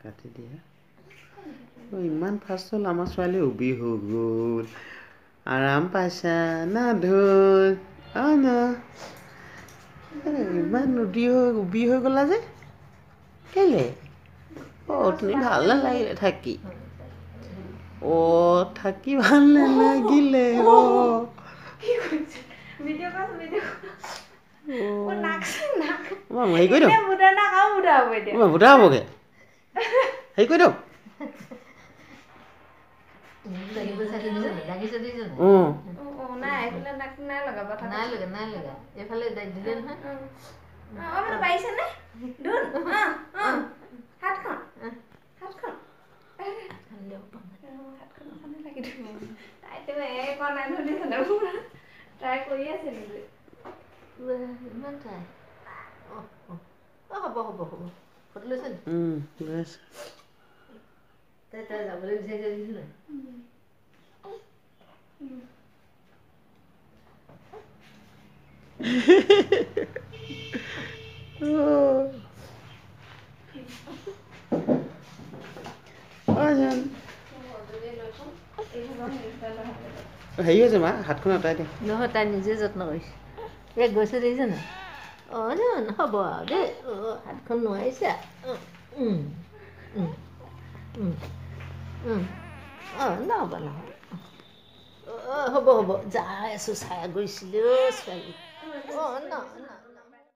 কাটি দিয়া ইমান ফাষ্ট হ'ল আমাৰ ছোৱালী উবি হৈ গ'ল আৰাম পাইছা না ধুল ন ইমান উবি হৈ গ'লা যে কেলে তুমি ভাল নালাগিলে থাকি থাকি ভাল নালাগিলে হেৰি কৰি দিয়ক বুঢ়া হ'বগৈ হেৰি কৰি দিয়ক ট্ৰাই কৰি আছে হ'ব হ'ব হ'ব ফটো লৈছে তাই যাবলৈ বিচাৰিছে দিছিলে হেৰি হৈছে মা হাতখন আঁতৰাই দিয়া নহয় তাই নিজে যত্ন কৰিছে গৈছে দেখিছে নাই হ'ব আৰু দেই হাতখন নোৱাৰিছা নহ'ব নহয় হ'ব হ'ব যাই আছোঁ চাই গৈছিলোঁ ছোৱালী ন